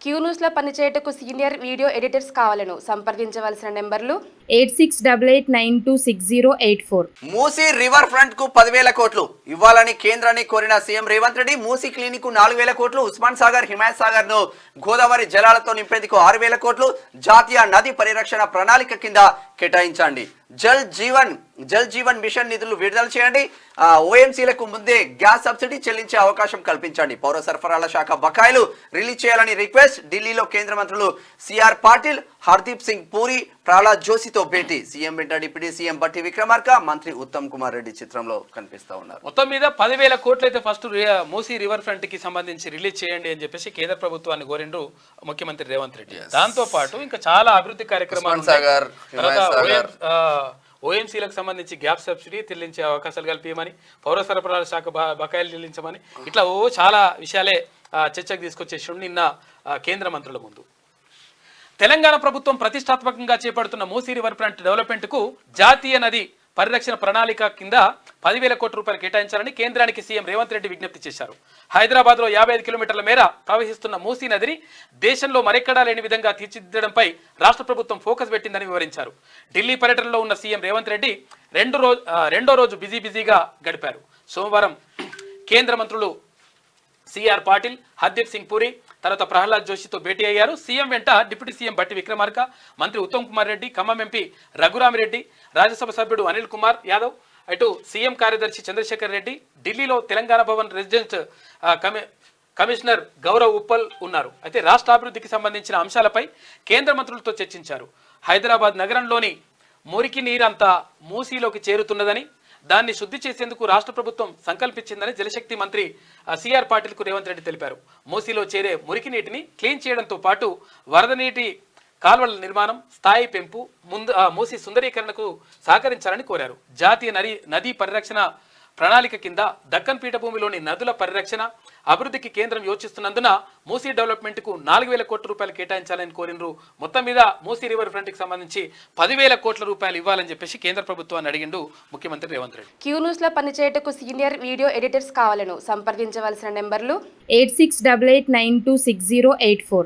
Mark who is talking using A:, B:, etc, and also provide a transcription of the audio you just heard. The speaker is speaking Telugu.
A: క్యూ న్యూస్లో పనిచేయటకు సీనియర్ వీడియో ఎడిటర్స్ కావాలను సంప్రదించవలసిన నెంబర్లు
B: 8688926084.
C: మూసీ రివర్ ఫ్రంట్ కు 10,000 కోట్లు ఇవ్వాలని కేంద్రాన్ని కోరిన సీఎం రేవంత్ రెడ్డి మూసీ క్లినిక్ కు 4,000 కోట్లు, ఉస్మాన్ సాగర్ హిమాయత్ సాగర్ ను గోదావరి జలాలతో నింపేందుకు 6,000 కోట్లు జాతీయ నది పరిరక్షణ ప్రణాళిక కింద కేటాయించండి. జల్ జీవన్ మిషన్ నిధులు విడుదల చేయండి. ఓఎంసీలకు ముందే గ్యాస్ సబ్సిడీ చెల్లించే అవకాశం కల్పించండి. పౌర సరఫరాల శాఖ బకాయిలు రిలీజ్ చేయాలని రిక్వెస్ట్. ఢిల్లీలో కేంద్ర మంత్రులు సిఆర్ పాటిల్, హర్దీప్ సింగ్ పూరి, ప్రహ్లాద్ జోషితో భేటీ. సీఎం వెంట డిప్యూటీ సీఎం బట్టి విక్రమార్క, మంత్రి ఉత్తమ్ కుమార్ రెడ్డి చిత్రంలో కనిపిస్తా ఉన్నారు.
D: మొత్తం మీద 10,000 కోట్లు అయితే ఫస్ట్ మూసీ రివర్ ఫ్రంట్ కి సంబంధించి రిలీజ్ చేయండి అని చెప్పేసి కేంద్ర ప్రభుత్వాన్ని కోరిండ్రు ముఖ్యమంత్రి రేవంత్ రెడ్డి. దాంతో పాటు ఇంకా చాలా అభివృద్ధి కార్యక్రమాలు, ఓఎంసీలకు సంబంధించి గ్యాప్ సబ్సిడీ చెల్లించే అవకాశాలు కల్పించమని, పౌర సరఫరాల శాఖ బకాయిలు చెల్లించమని, ఇట్లా చాలా విషయాలే చర్చకు తీసుకొచ్చేసి నిన్న కేంద్ర మంత్రుల ముందు. తెలంగాణ ప్రభుత్వం ప్రతిష్టాత్మకంగా చేపడుతున్న మూసీ రివర్ ఫ్రంట్ డెవలప్మెంట్కు జాతీయ నది పరిరక్షణ ప్రణాళిక కింద 10,000 కోట్ల రూపాయలు కేటాయించాలని కేంద్రానికి సీఎం రేవంత్ రెడ్డి విజ్ఞప్తి చేశారు. హైదరాబాద్లో 55 కిలోమీటర్ల మేర ప్రవహిస్తున్న మూసీ నదిని దేశంలో మరెక్కడా లేని విధంగా తీర్చిదిద్దడంపై రాష్ట్ర ప్రభుత్వం ఫోకస్ పెట్టిందని వివరించారు. ఢిల్లీ పర్యటనలో ఉన్న సీఎం రేవంత్ రెడ్డి రెండో రోజు బిజీగా గడిపారు. సోమవారం కేంద్ర మంత్రులు సిఆర్ పాటిల్, హర్దీప్ సింగ్ పూరి, తర్వాత ప్రహ్లాద్ జోషితో భేటీ అయ్యారు. సీఎం వెంట డిప్యూటీ సీఎం బట్టి విక్రమార్క, మంత్రి ఉత్తమ్ కుమార్ రెడ్డి, ఖమ్మం ఎంపీ రఘురామిరెడ్డి, రాజ్యసభ సభ్యుడు అనిల్ కుమార్ యాదవ్, అటు సీఎం కార్యదర్శి చంద్రశేఖర్ రెడ్డి, ఢిల్లీలో తెలంగాణ భవన్ రెసిడెంట్ కమిషనర్ గౌరవ్ ఉప్పల్ ఉన్నారు. అయితే రాష్ట్ర అభివృద్ధికి సంబంధించిన అంశాలపై కేంద్ర మంత్రులతో చర్చించారు. హైదరాబాద్ నగరంలోని మురికి నీరంతా మూసీలోకి చేరుతున్నదని, దాన్ని శుద్ధి చేసేందుకు రాష్ట్ర ప్రభుత్వం సంకల్పించిందని జలశక్తి మంత్రి సిఆర్ పాటిల్కు రేవంత్ రెడ్డి తెలిపారు. మూసీలో చేరే మురికి నీటిని క్లీన్ చేయడంతో పాటు వరద నీటి కాల్వల నిర్మాణం, స్థాయి పెంపు, మూసీ సుందరీకరణకు సహకరించాలని కోరారు. జాతీయ నదీ పరిరక్షణ ప్రణాళిక కింద దక్కన్ పీఠభూమిలోని నదుల పరిరక్షణ అభివృద్ధికి కేంద్రం యోచిస్తున్నందున మూసీ డెవలప్మెంట్కు 4,000 కోట్ల రూపాయలు కేటాయించాలని కోరినరు. మొత్తం మీద మూసీ రివర్ ఫ్రంట్కి సంబంధించి 10,000 కోట్ల రూపాయలు ఇవ్వాలని చెప్పేసి కేంద్ర ప్రభుత్వాన్ని అడిగిండు ముఖ్యమంత్రి రేవంత్ రెడ్డి.
A: క్యూ న్యూస్లో పనిచేయటకు సీనియర్ వీడియో ఎడిటర్స్ కావాలను సంప్రదించవలసిన నెంబర్లు
B: 8688926084.